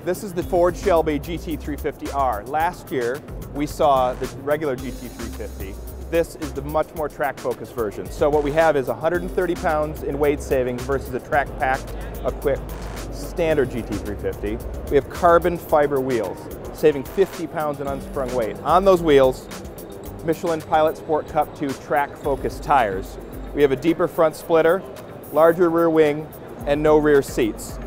This is the Ford Shelby GT350R. Last year, we saw the regular GT350. This is the much more track-focused version. So what we have is 130 pounds in weight savings versus a track-packed equipped standard GT350. We have carbon fiber wheels, saving 50 pounds in unsprung weight. On those wheels, Michelin Pilot Sport Cup 2 track-focused tires. We have a deeper front splitter, larger rear wing, and no rear seats.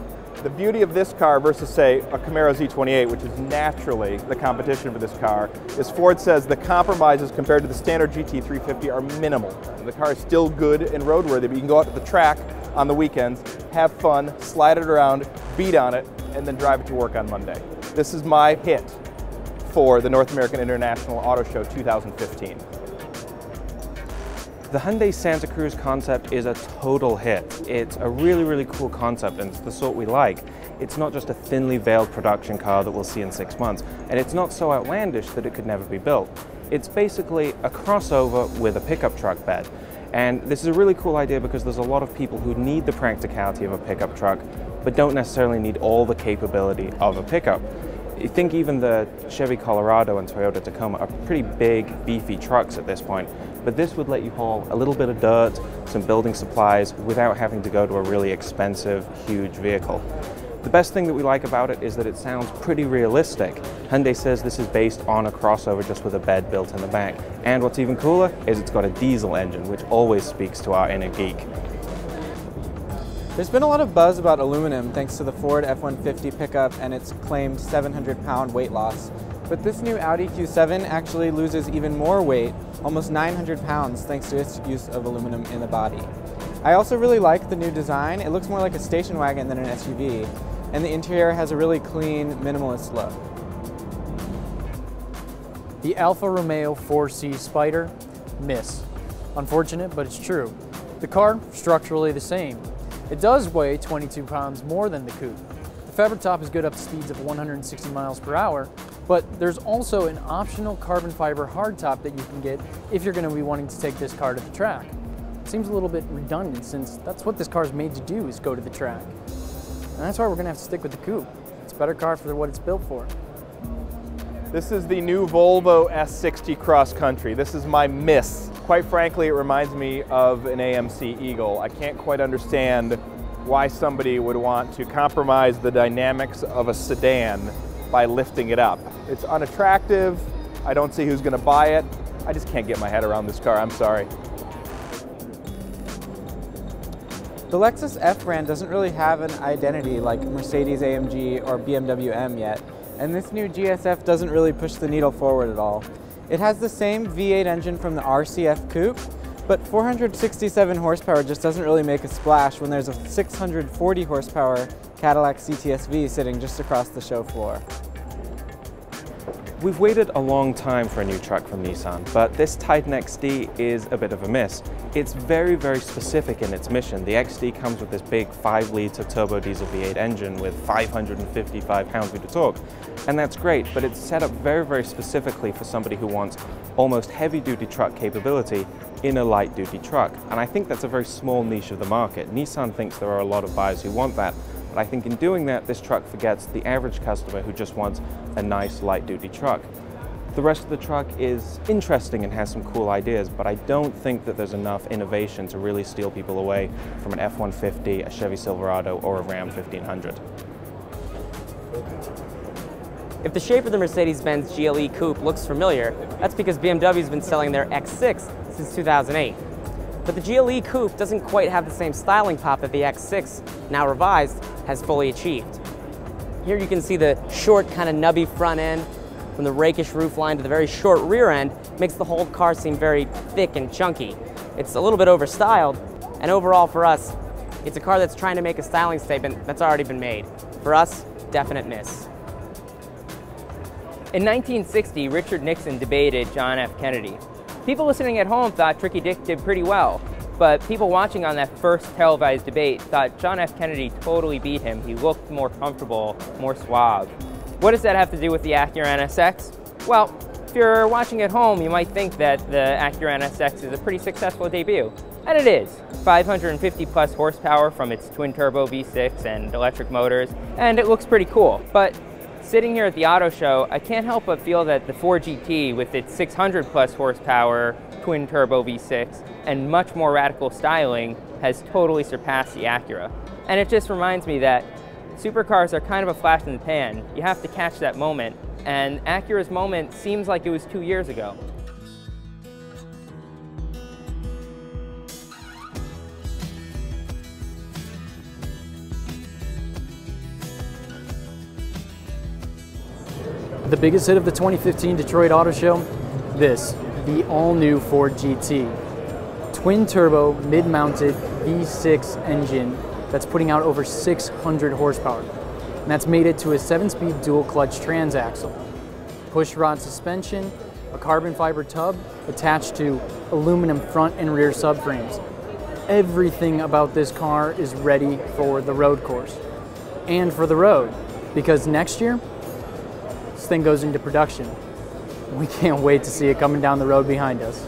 The beauty of this car versus, say, a Camaro Z28, which is naturally the competition for this car, is Ford says the compromises compared to the standard GT350 are minimal. The car is still good and roadworthy, but you can go out to the track on the weekends, have fun, slide it around, beat on it, and then drive it to work on Monday. This is my hit for the North American International Auto Show 2015. The Hyundai Santa Cruz concept is a total hit. It's a really, really cool concept, and it's the sort we like. It's not just a thinly veiled production car that we'll see in 6 months, and it's not so outlandish that it could never be built. It's basically a crossover with a pickup truck bed. And this is a really cool idea because there's a lot of people who need the practicality of a pickup truck, but don't necessarily need all the capability of a pickup. You think even the Chevy Colorado and Toyota Tacoma are pretty big, beefy trucks at this point, but this would let you haul a little bit of dirt, some building supplies, without having to go to a really expensive, huge vehicle. The best thing that we like about it is that it sounds pretty realistic. Hyundai says this is based on a crossover just with a bed built in the back. And what's even cooler is it's got a diesel engine, which always speaks to our inner geek. There's been a lot of buzz about aluminum thanks to the Ford F-150 pickup and its claimed 700-pound weight loss. But this new Audi Q7 actually loses even more weight, almost 900 pounds, thanks to its use of aluminum in the body. I also really like the new design. It looks more like a station wagon than an SUV, and the interior has a really clean, minimalist look. The Alfa Romeo 4C Spider, miss. Unfortunate, but it's true. The car, structurally the same. It does weigh 22 pounds more than the coupe. The fabric top is good up to speeds of 160 miles per hour, but there's also an optional carbon fiber hardtop that you can get if you're going to be wanting to take this car to the track. It seems a little bit redundant since that's what this car is made to do, is go to the track. And that's why we're going to have to stick with the coupe. It's a better car for what it's built for. This is the new Volvo S60 Cross Country. This is my miss. Quite frankly, it reminds me of an AMC Eagle. I can't quite understand why somebody would want to compromise the dynamics of a sedan by lifting it up. It's unattractive. I don't see who's going to buy it. I just can't get my head around this car. I'm sorry. The Lexus F brand doesn't really have an identity like Mercedes-AMG or BMW M yet, and this new GS F doesn't really push the needle forward at all. It has the same V8 engine from the RCF Coupe, but 467 horsepower just doesn't really make a splash when there's a 640 horsepower Cadillac CTS-V sitting just across the show floor. We've waited a long time for a new truck from Nissan, but this Titan XD is a bit of a miss. It's very, very specific in its mission. The XD comes with this big 5-litre turbo diesel V8 engine with 555 pound-feet of torque, and that's great, but it's set up very, very specifically for somebody who wants almost heavy-duty truck capability in a light-duty truck, and I think that's a very small niche of the market. Nissan thinks there are a lot of buyers who want that, but I think in doing that, this truck forgets the average customer who just wants a nice light-duty truck. The rest of the truck is interesting and has some cool ideas, but I don't think that there's enough innovation to really steal people away from an F-150, a Chevy Silverado, or a Ram 1500. If the shape of the Mercedes-Benz GLE Coupe looks familiar, that's because BMW's been selling their X6 since 2008. But the GLE Coupe doesn't quite have the same styling pop that the X6, now revised, has fully achieved. Here you can see the short, kind of nubby front end, from the rakish roofline to the very short rear end, makes the whole car seem very thick and chunky. It's a little bit overstyled, and overall for us, it's a car that's trying to make a styling statement that's already been made. For us, definite miss. In 1960, Richard Nixon debated John F. Kennedy. People listening at home thought Tricky Dick did pretty well, but people watching on that first televised debate thought John F. Kennedy totally beat him. He looked more comfortable, more suave. What does that have to do with the Acura NSX? Well, If you're watching at home, you might think that the Acura NSX is a pretty successful debut, and it is. 550 plus horsepower from its twin-turbo V6 and electric motors, and it looks pretty cool. But sitting here at the auto show, I can't help but feel that the Ford GT with its 600 plus horsepower twin-turbo V6 and much more radical styling has totally surpassed the Acura. And it just reminds me that supercars are kind of a flash in the pan. You have to catch that moment, and Acura's moment seems like it was 2 years ago. The biggest hit of the 2015 Detroit Auto Show, the all-new Ford GT. Twin-turbo, mid-mounted V6 engine that's putting out over 600 horsepower. And that's made it to a 7-speed dual-clutch transaxle. Push-rod suspension, a carbon fiber tub attached to aluminum front and rear subframes. Everything about this car is ready for the road course. And for the road, because next year, this thing goes into production. We can't wait to see it coming down the road behind us.